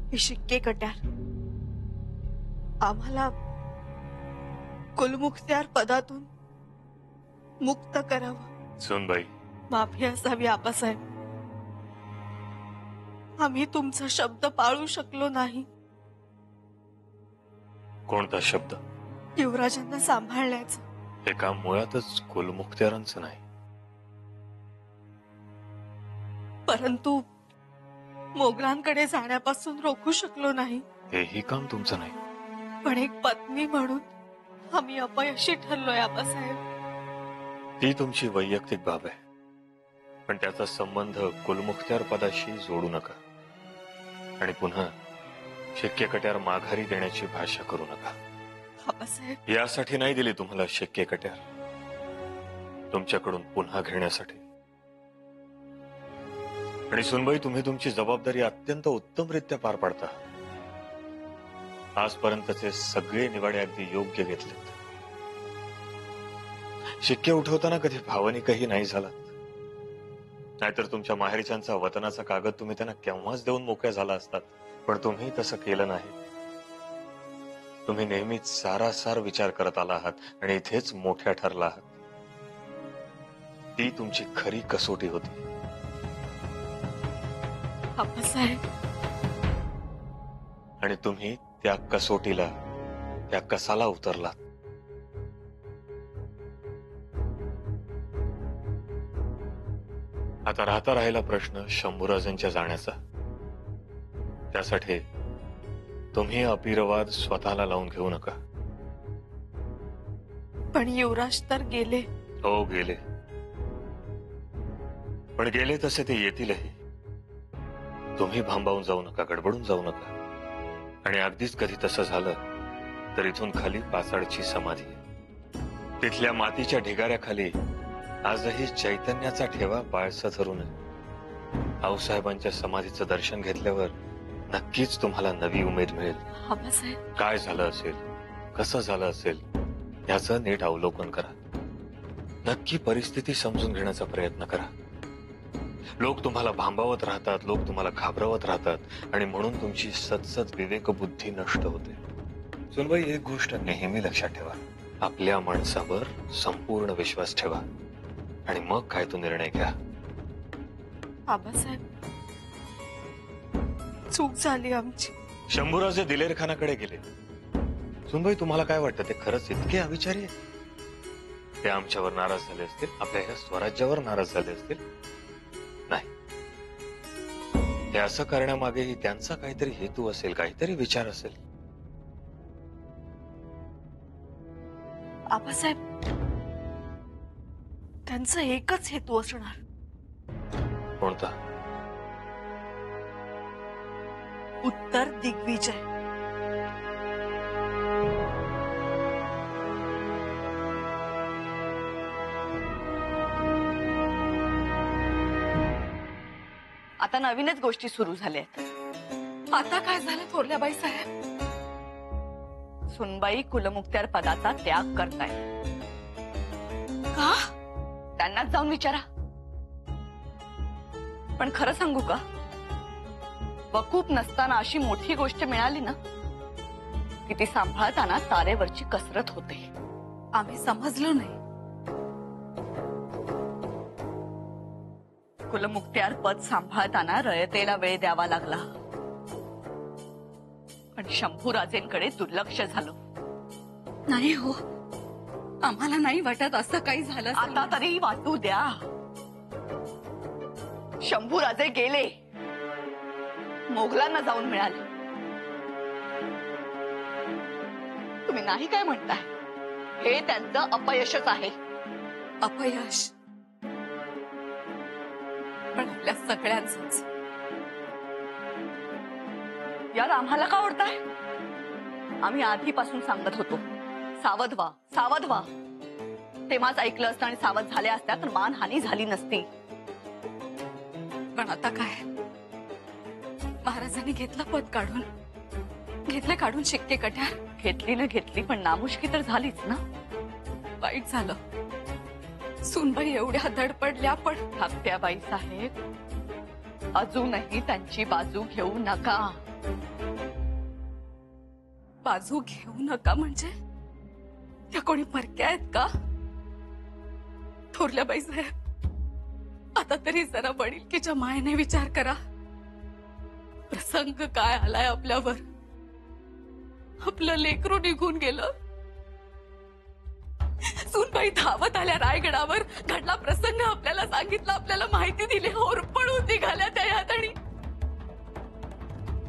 हे शिक्के कट्यार आम्हाला कुलमुखत्यार पदातून मुक्त करावं। सुनबाई, माफी असावी आबासाहेब, आम्ही तुमचा शब्द पाळू शकलो नाही। कोणता शब्द? युवराजांना सांभाळण्याचं। हे काम मुळातच कुलमुखत्यारांचं नाही। परंतु मोगलांकडे जाण्यापासून रोखू शकलो नाही। हेही काम तुमचं नाही। पण एक पत्नी म्हणून आम्ही अपयशी ठरलोय आबासाहेब। ती तुमची वैयक्तिक बाब आहे, पण त्याचा संबंध कुलमुखत्यार पदाशी जोडू नका आणि पुन्हा शिक्के कट्यार माघारी देण्याची भाषा करू नका। आबासाहेब, यासाठी नाही दिली तुम्हाला शिक्के कट्यार, तुमच्याकडून पुन्हा घेण्यासाठी। आणि सुनबाई, तुम्ही तुमची जबाबदारी अत्यंत उत्तमरित्या पार पाडता। आजपर्यंतचे सगळे निवाडे अगदी योग्य घेतलेत। शिक्के उठवताना कधी भावनिकही नाही झालात, नाहीतर तुमच्या माहेरच्यांचा वतनाचा कागद तुम्ही त्यांना केव्हाच देऊन मोकळ्या झाला असतात। पण तुम्ही तसं केलं नाही। तुम्ही नेहमीच सारासार विचार करत आला आहात आणि इथेच मोठ्या ठरला आहात। ती तुमची खरी कसोटी होती आबासाहेब। आणि तुम्ही त्या कसोटीला, त्या कसाला उतरलात। आता राहता राहिला प्रश्न शंभूराजांच्या जाण्याचा। त्यासाठी तुम्ही अपीरवाद स्वतःला लावून घेऊ नका। पण युवराज तर गेले। हो, गेले, पण गेले तसे ते येतीलही। तुम्ही भांबावून जाऊ नका, गडबडून जाऊ नका। आणि अगदीच कधी तसं झालं तर इथून खाली पाचाडची समाधी आहे, तिथल्या मातीच्या ढिगाऱ्याखाली आजही चैतन्याचा ठेवा बाळसं धरू नये। आऊसाहेबांच्या समाधीचं दर्शन घेतल्यावर नक्कीच तुम्हाला नवी उमेद मिळेल। आबासाहेब, काय झालं असेल, कसं झालं असेल याचं नीट अवलोकन करा। नक्की परिस्थिती समजून घेण्याचा प्रयत्न करा। लोक तुम्हाला भांबावत राहतात, लोक तुम्हाला घाबरवत राहतात आणि म्हणून तुमची सतसत विवेक बुद्धी नष्ट होते। सुनबाई, एक गोष्ट नेहमी लक्षात ठेवा, आपल्या माणसावर संपूर्ण विश्वास ठेवा आणि मग काय तो निर्णय घ्या। आबासाहेब, चूक झाली आमची। शंभूराजे दिलेरखानाकडे गेले। सुनबाई, तुम्हाला काय वाटतं, ते खरंच इतके अविचारी आहेत? ते आमच्यावर नाराज झाले असतील, आपल्या ह्या स्वराज्यावर नाराज झाले असतील? नाही, ते असं करण्यामागेही त्यांचा काहीतरी हेतू असेल, काहीतरी विचार असेल। आबासाहेब, त्यांचा एकच हेतू असणार। कोणता? उत्तर दिग्विजय। आता नवीनच गोष्टी सुरू झाल्यात। आता काय झालं थोरल्याबाई साहेब? सुनबाई कुलमुखत्यार पदाचा त्याग करताय। का? त्यांनाच जाऊन विचारा। पण खरं सांगू का, वकूफ नसताना अशी मोठी गोष्ट मिळाली ना की ती सांभाळताना तारेवरची कसरत होते। आम्ही समजलो नाही। कुलमुखत्यार पद सांभाळताना रयतेला वेळ द्यावा लागला, पण शंभूराजेंकडे दुर्लक्ष झालं। नाही हो, आम्हाला नाही वाटत असं काही झालं। आता तरी वाटू द्या। शंभूराजे गेले, मोगलांना जाऊन मिळाले। तुम्ही नाही काय म्हणताय? हे त्यांचं अपयशच आहे। अपयश? पण आपल्या सगळ्यांचंच। यार, आम्हाला का ओढताय? आम्ही आधीपासून सांगत होतो, सावध व्हा, सावध व्हा। तेव्हाच ऐकलं असतं आणि सावध झाल्या असत्या तर मानहानी झाली नसती। पण आता काय? महाराजांनी घेतलं पद काढून, काढून शिक्के कट्यार। घेतली न घेतली, पण नामुष्की तर झालीच ना। वाईट झालं। सुनबाई एवढ्या धडपडल्या, पण धाकट्या बाई साहेब, अजूनही त्यांची बाजू घेऊ नका। बाजू घेऊ नका म्हणजे त्या कोणी परक्या आहेत का? थोरल्या बाई साहेब, आता तरी जरा वडिलकीच्या मायेने विचार करा. प्रसंग काय आलाय आपल्यावर. आपलं लेकरू निघून गेलं. सूनबाई धावत आल्या रायगडावर. घडला प्रसंग आपल्याला सांगितलं, आपल्याला माहिती दिली. होरपळून निघाल्या त्या यात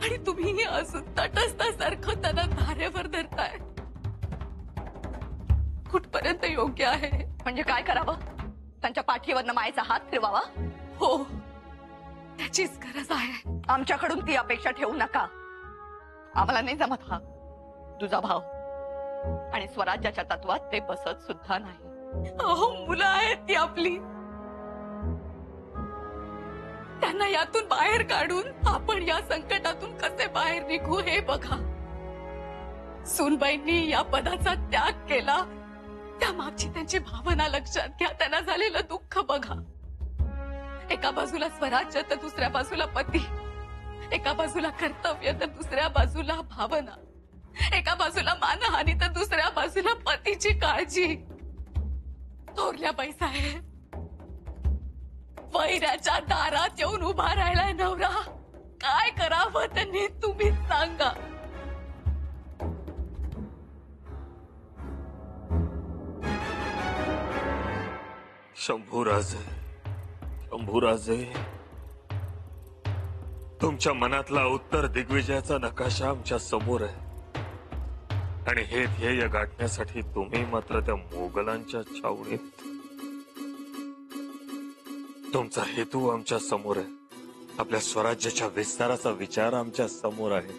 आणि तुम्ही अजून तटस्थासारखं त्यांना धारेवर धरताय. कुठपर्यंत योग्य आहे? म्हणजे काय करावं? त्यांच्या पाठीवरनं मायेचा हात फिरवावा? हो, त्याचीच गरज आहे. आमच्याकडून ती अपेक्षा ठेवू नका. आम्हाला नाही जमत हा तुझा भाव, आणि स्वराज्याच्या तत्वात ते बसत सुद्धा नाही. अहो, मुलं आहेत ती आपली. त्यांना यातून बाहेर काढून आपण या संकटातून कसे बाहेर निघू हे बघा. सूनबाईंनी या पदाचा त्याग केला, त्या मागची त्यांची भावना लक्षात घ्या. त्यांना झालेलं दुःख बघा. एका बाजूला स्वराज्य तर दुसऱ्या बाजूला पती. एका बाजूला कर्तव्य तर दुसऱ्या बाजूला भावना. एका बाजूला मानहानी तर दुसऱ्या बाजूला पतीची काळजी. थोरल्या बाई साहेब, वैराच्या दारात येऊन उभा राहिलाय नवरा. काय करावं त्यांनी तुम्हीच सांगा. शंभूराजे, शंभूराजे, तुमच्या मनातला उत्तर दिग्विजयाचा नकाशा आमच्या समोर आहे, आणि हे ध्येय गाठण्यासाठी तुम्ही मात्र त्या मोगलांच्या छावणीत. तुमचा हेतू आमच्या समोर आहे. आपल्या स्वराज्याच्या विस्ताराचा विचार आमच्या समोर आहे.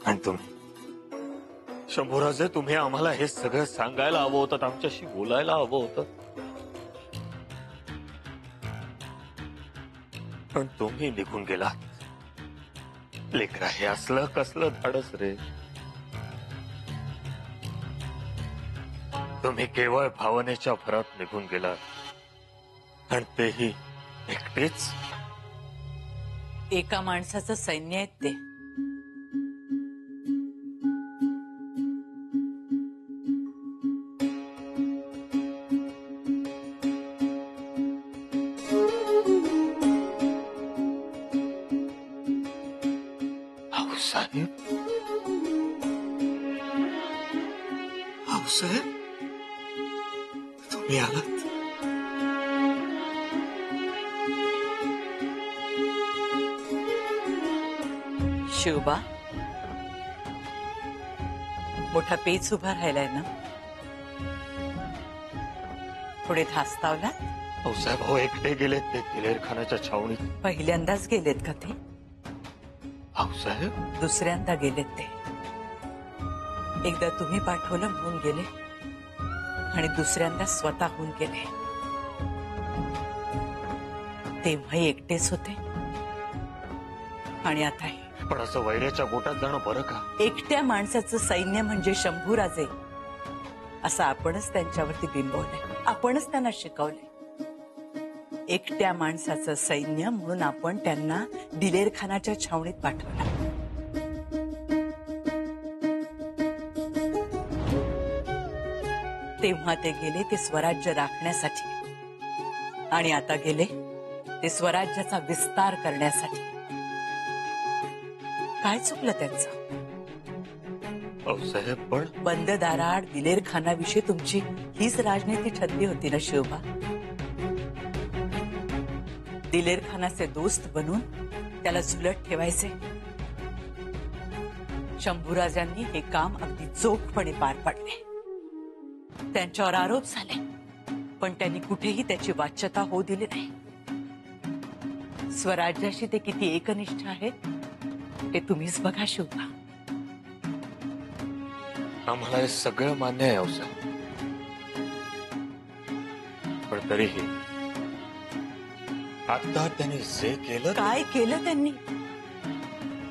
आणि तुम्ही शंभूराजे, तुम्ही आम्हाला हे सगळं सांगायला हवं होतं, आमच्याशी बोलायला हवं होतं. पण तुम्ही निघून गेलात. लेकरा, हे असलं कसलं धाडस रे. तुम्ही केवळ भावनेच्या भरात निघून गेलात, आणि तेही एकटेच. एका माणसाचं सैन्य आहेत ते. भाऊसाहेब, भाऊसाहेब, तुम्ही आलात. शिवबा, मोठा पेच उभा राहिलाय ना. थोडे धास्तावलात. भाऊसाहेब, हो, एकटे गेलेत ते दिलेरखानाच्या छावणीत. पहिल्यांदाच गेलेत का ते? भाऊसाहेब, दुसऱ्यांदा गेलेत ते. एकदा तुम्ही पाठवलं म्हणून गेले, आणि दुसऱ्यांदा स्वतःहून गेले. तेव्हाही एकटेच होते, आणि आताही. पण असं वैऱ्याच्या गोटात जाणं बरं का? एकट्या माणसाचं सैन्य म्हणजे शंभूराजे, असं आपणच त्यांच्यावरती बिंबवलंय. आपणच त्यांना शिकवलंय. एकट्या माणसाचं सैन्य म्हणून आपण त्यांना दिलेरखानाच्या छावणीत पाठवलं. तेव्हा ते गेले ते स्वराज्य राखण्यासाठी, आणि आता गेले ते स्वराज्याचा विस्तार करण्यासाठी. काय चुकलं त्यांचं? भाऊसाहेब, पण बंद दाराआड दिलेरखानाविषयी तुमची हीच राजनीती ठरली होती ना शिवबा. दिलेरखानाचे दोस्त बनून त्याला झुलत ठेवायचे. शंभूराजांनी हे काम अगदी चोखपणे पार पाडले. त्यांच्यावर आरोप झाले, पण त्यांनी कुठेही त्याची वाच्यता होऊ दिली नाही. स्वराज्याशी ते किती एकनिष्ठ आहेत हे तुम्हीच बघा शिवबा. आम्हाला हे सगळं मान्य आहे भाऊसाहेब, पण तरीही आता त्यांनी जे केलं. काय केलं त्यांनी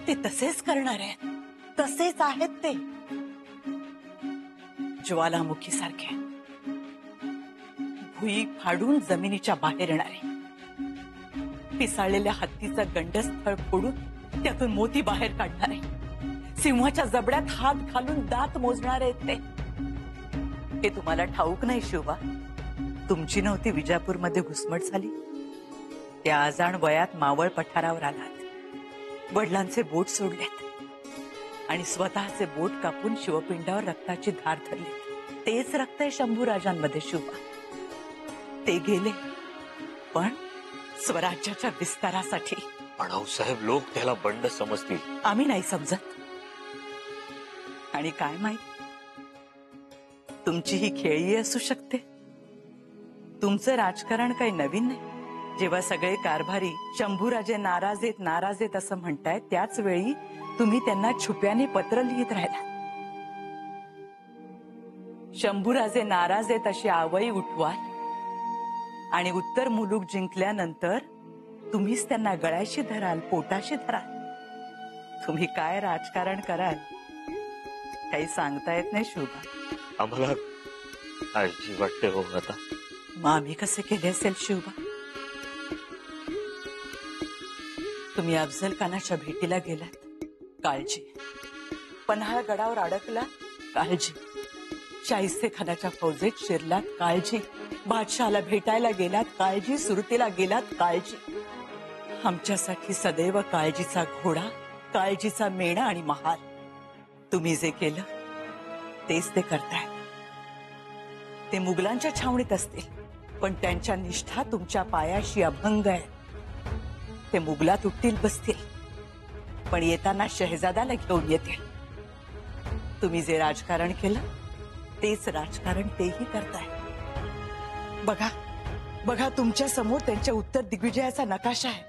ते तसेच करणार आहेत. तसेच आहेत ते. ज्वालामुखी सारखे भुई फाडून जमिनीच्या बाहेर येणारे. पिसाळलेल्या हत्तीचा गंडस्थळ फोडून त्यातून मोती बाहेर काढणारे. सिंहाच्या जबड्यात हात घालून दात मोजणार आहेत ते. हे तुम्हाला ठाऊक नाही शिवबा? तुमची नव्हती विजापूरमध्ये घुसमट झाली? त्या आजाण वयात मावळ पठारावर आलात, वडिलांचे बोट सोडलेत आणि स्वतःचे बोट कापून शिवपिंडावर रक्ताची धार धरली. तेच रक्त आहे शंभूराजांमध्ये शिवबा. ते गेले पण स्वराज्याच्या विस्तारासाठी. पण आऊसाहेब, लोक त्याला बंड समजतील. आम्ही नाही समजत. आणि काय माहित, तुमची ही खेळी असू शकते. तुमचं राजकारण काही नवीन नाही. जेव्हा सगळे कारभारी शंभूराजे नाराज आहेत असं म्हणतायत, त्याच वेळी तुम्ही त्यांना छुप्याने पत्र लिहित राहिला. शंभूराजे नाराज आहेत अशी आवई उठवाल आणि उत्तर मुलूक जिंकल्यानंतर तुम्हीच त्यांना गळ्याशी धराल, पोटाशी धराल. तुम्ही काय राजकारण कराल काही सांगता येत नाही शिवबा. आम्हाला काळजी वाटते हो आता. मग आम्ही कसे केले असेल शिवबा? तुम्ही अफजल खानाच्या भेटीला गेलात, काळजी. पन्हाळा गडावर अडकला, काळजी. शाहिस्ते खानाच्या फौजेत शिरलात, काळजी. बादशहाला भेटायला गेलात, काळजी. सुरतेला गेलात, काळजी. आमच्यासाठी सदैव काळजीचा घोडा, काळजीचा मेणा आणि महाल. तुम्ही जे केलं तेच ते करताय. ते मुघलांच्या छावणीत असतील, पण त्यांच्या निष्ठा तुमच्या पायाशी अभंग आहे. ते मुघलात उठतील बसतील, पण येताना शहजादाला घेऊन येतील. तुम्ही जे राजकारण केलं तेच राजकारण तेही करताय. बघा बघा, तुमच्या समोर त्यांच्या उत्तर दिग्विजयाचा नकाशा आहे.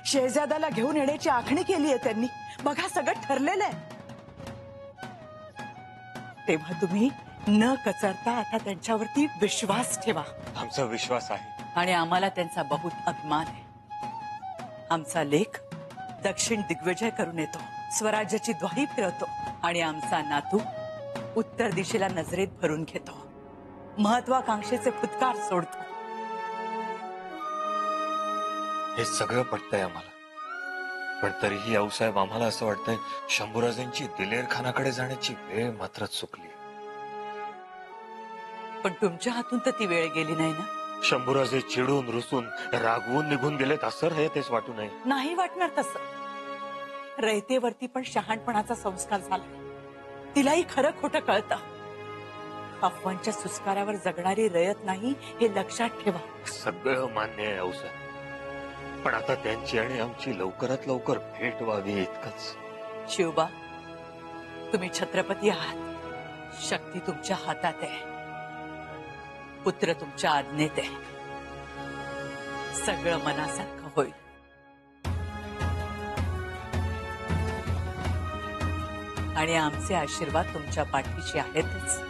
शहजादाला घेऊन येण्याची आखणी केली आहे त्यांनी. बघा, सगळं ठरलेलं आहे. तेव्हा तुम्ही न कचरता आता त्यांच्यावरती विश्वास ठेवा. आमचा विश्वास आहे आणि आम्हाला त्यांचा बहुत अभिमान आहे. आमचा लेख दक्षिण दिग्विजय करून येतो, स्वराज्याची द्वाही फिरवतो आणि आमचा नातू उत्तर दिशेला नजरेत भरून घेतो, महत्वाकांक्षेचे फुतकार सोडतो. हे सगळं पटतंय आम्हाला. पण तरीही आऊसाहेब, आम्हाला असं वाटतंय शंभूराजांची दिलेर खानाकडे जाण्याची वेळ मात्र चुकली. पण तुमच्या हातून तर ती वेळ गेली नाही ना. शंभूराजे चिडून रुसून रागवून निघून गेलेत असं हे तेच वाटू नये. नाही वाटणार तसं. रयतेवरती पण शहाणपणाचा संस्कार झाला. तिलाही खरं खोटं कळतं. अफवांच्या सुस्कारावर जगणारी रयत नाही हे लक्षात ठेवा. सगळं मान्य आहे आऊसाहेब, पण आता त्यांची आणि आमची लवकरात लवकर भेट व्हावी इतकंच. शिवबा, तुम्ही छत्रपती आहात. शक्ती तुमच्या हातात आहे, पुत्र तुमच्या आज्ञेत आहे. सगळं मनासारखं होईल. आणि आमचे आशीर्वाद तुमच्या पाठीशी आहेतच.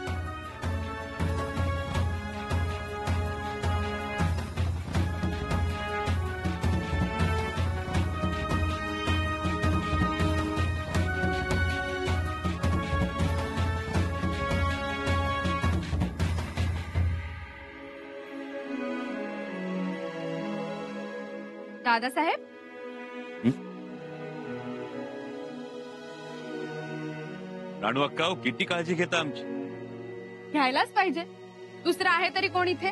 दादासाहेब, राणू अक्का, किती काळजी घेता आमची. घ्यायलाच पाहिजे. दुसरं आहे तरी कोण इथे?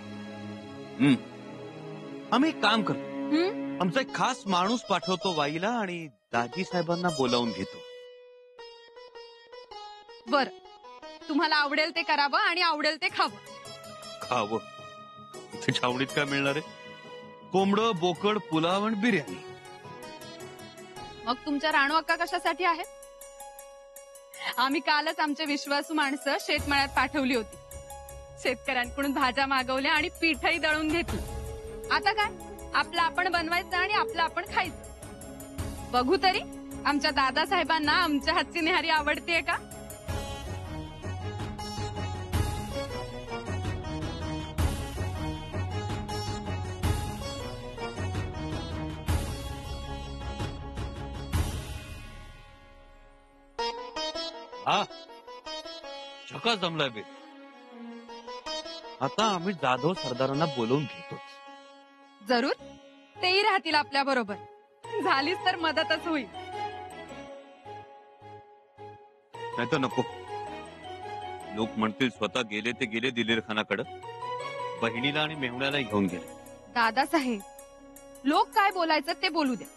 आम्ही एक काम करतो, आमचा एक खास माणूस पाठवतो वाईला आणि दाजी साहेबांना बोलावून घेतो. बर, तुम्हाला आवडेल ते करावं आणि आवडेल ते खावं. खावं? इथे छावणीत काय मिळणार आहे? कोंबडं, बोकड, पुलाव आणि बिर्याणी. मग तुमच्या राणू अक्का कशासाठी आहेत? आम्ही कालच आमचे विश्वासू माणसं शेतमळ्यात पाठवली होती. शेतकऱ्यांकडून भाज्या मागवल्या आणि पीठही दळून घेतली. आता काय, आपलं आपण बनवायचं आणि आपलं आपण खायचं. बघू तरी आमच्या दादासाहेबांना आमच्या हातची निहारी आवडतेय का? हा, झकास जमलाय बे. आता आम्ही जाधव सरदारांना बोलवून घेतो. जरूर, तेही राहतील आपल्या बरोबर. झालीच तर मदतच होईल. नाही तर नको. लोक म्हणतील स्वतः गेले ते गेले दिलेर खानाकडं, बहिणीला आणि मेहुण्याला घेऊन गेले. दादासाहेब, लोक काय बोलायचं ते बोलू द्या,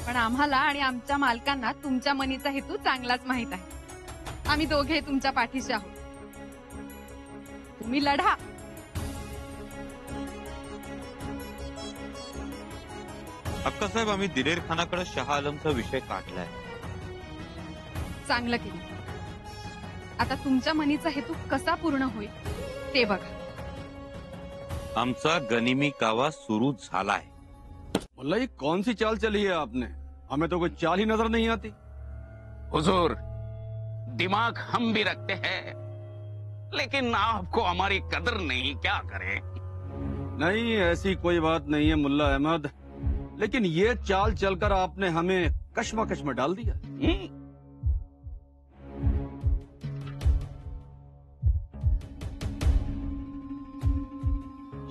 पण आम्हाला आणि आमच्या मालकांना तुमच्या मनीचा हेतू चांगलाच माहित आहे. आम्ही दोघे तुमच्या पाठीशी आहोत. तुम्ही लढा. अक्कासाहेब, आम्ही दिलेर खानाकडे शहा आलमचा विषय काढलाय. चांगलं केलं. आता तुमच्या मनीचा हेतू कसा पूर्ण होईल ते बघा. आमचा गनिमी कावा सुरू झालाय. मुल्ला, ये कौन सी चाल चली है आपने? हमें तो कोई चाल ही नजर नहीं आती. हुजूर, दिमाग हम भी रखते हैं, लेकिन आपको हमारी कदर नहीं, क्या करें? नहीं, ऐसी कोई बात नहीं है मुल्ला अहमद, लेकिन ये चाल चलकर आपने हमें कश्मकश में डाल दिया.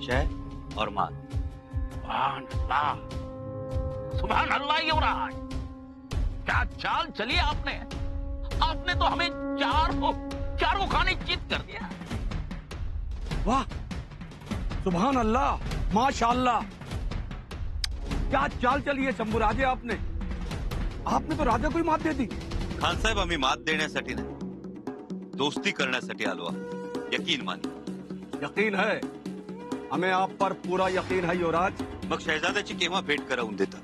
शह और मान. सुभान अल्लाह, सुभान अल्लाह युवराज, क्या चाल चली आपने. आपने तो हमें चारों खाने चित कर दिया. वाह, सुभान अल्लाह, माशाअल्लाह, क्या चाल चली है शंभू राजे आपने. आपने तो राजा को ही मात दे दी. खान साहेब, आम्ही मात देण्यासाठी नाही, दोस्ती करण्यासाठी आलो आहोत. यकीन मानी. यकीन है, हमें आप पर पूरा यकीन है युवराज. मग शहजाद्याची केव्हा भेट करावून देता.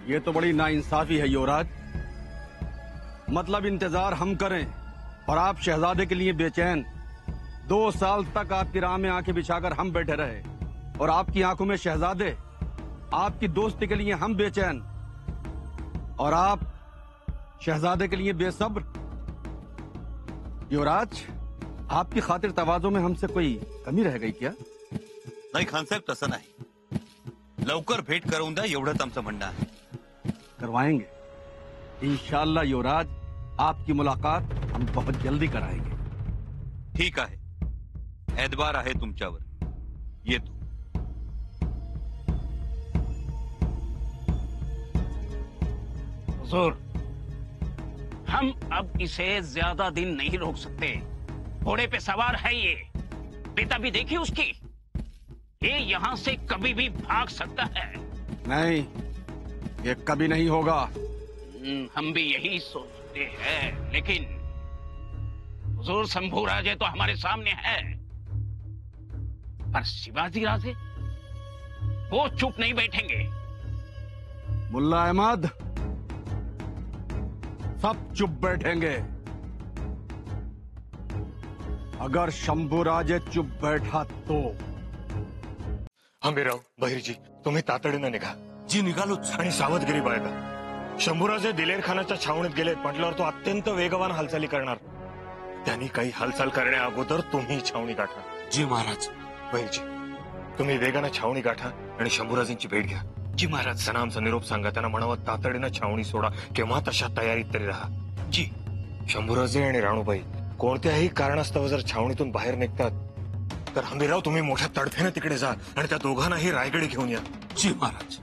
ये तो बड़ी नाइंसाफी है युवराज. मतलब इंतजार हम करें और आप शहजादे के लिए बेचैन. 2 साल तक आपकी राह में आंखें बिछाकर हम बैठे रहे और आपकी आंखों में शहजादे, आपकी दोस्ती के लिए हम बेचैन और आप शहजादे के लिए बेसब्र. युवराज, आपकी खातिर तवाज़ो में हमसे कोई कमी रह गई क्या? नाही खानसाहेब, तसं नाही. लवकर भेट करून द्या एवढंच आमचं म्हणणं आहे. करवाएंगे इंशाअल्लाह युवराज. आपकी मुलाकात हम बहुत जल्दी कराएंगे. ठीक आहे, एतबार आहे तुमच्यावर. येतो. हुजूर, हम अब इसे ज्यादा दिन नहीं रोक सकते. घोड़े पे सवार है ये. पिता भी देखिए उसकी. ये यहाँ से कभी भी भाग सकता है. नहीं, ये कभी नहीं होगा. हम भी यही सोचते हैं, लेकिन हुजूर, शंभू राजे तो हमारे सामने है, पर शिवाजी राजे वो चुप नहीं बैठेंगे. मुल्ला अहमद, सब चुप बैठेंगे. अगर शंभू राजे चुप बैठा तो. हंबीरराव, बहिर्जी, तुम्ही तातडीनं निघा. जी निघालोच. आणि सावधगिरी बाळगा. शंभूराजे दिलेर खानाच्या छावणीत गेलेत म्हटल्यावर तो अत्यंत वेगवान हालचाली करणार. त्यांनी काही हालचाल करण्या अगोदर तुम्ही छावणी गाठा. जी महाराज. बहिर्जी, तुम्ही वेगानं छावणी गाठा आणि शंभूराजेंची भेट घ्या. जी महाराज. त्यांना आमचा निरोप सांगा. त्यांना म्हणावं तातडीनं छावणी सोडा. केव्हा तशा तयारीत तरी राहा. जी. शंभूराजे आणि राणूबाई कोणत्याही कारणास्तव जर छावणीतून बाहेर निघतात तर हंबीरराव, तुम्ही मोठ्या तडफेनं तिकडे जा आणि त्या दोघांनाही रायगडी घेऊन या. जी महाराज.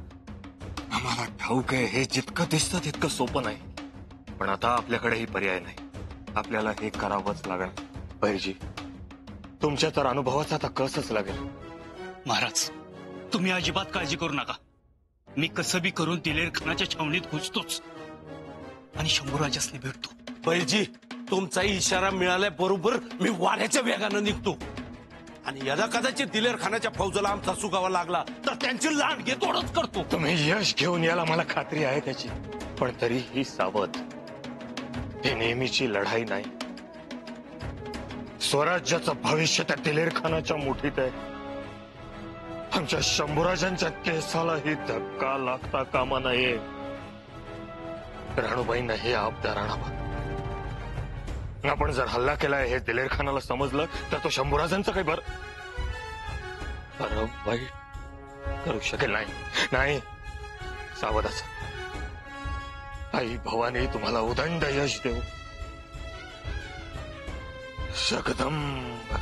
आम्हाला ठाऊक आहे, हे जितकं दिसतं तितकं सोपं नाही, पण आता आपल्याकडेही पर्याय नाही. आपल्याला हे करावंच लागेल. बहिर्जी, तुमच्या तर अनुभवाचा आता कसच लागेल. महाराज, तुम्ही अजिबात काळजी करू नका. मी कसं बी करून दिलेर खानाच्या छावणीत घुसतोच आणि शंभूराजासने भेटतो. बैलजी, तुमचा इशारा मिळाल्याबरोबर मी वाऱ्याच्या वेगानं निघतो आणि याला कदाचित दिलेर खानाच्या फौजाला आमचा सुगावा लागला तर त्यांची लांडगे तोडच करतो. तुम्ही यश घेऊन याला मला खात्री आहे त्याची, पण तरीही सावध. ही नेहमीची लढाई नाही. स्वराज्याचं भविष्य त्या दिलेर खानाच्या मुठीत आहे. आमच्या शंभूराजांच्या केसालाही धक्का लागता कामा नये. राणूबाईंना हे आपदार आणावं. आपण जर हल्ला केलाय हे दिलेर खानाला समजलं तर तो शंभूराजांचं काही बरं वाईट करू शकेल. नाही, सावधाच. आई भवानी तुम्हाला उदंड यश देऊ. जगदंब.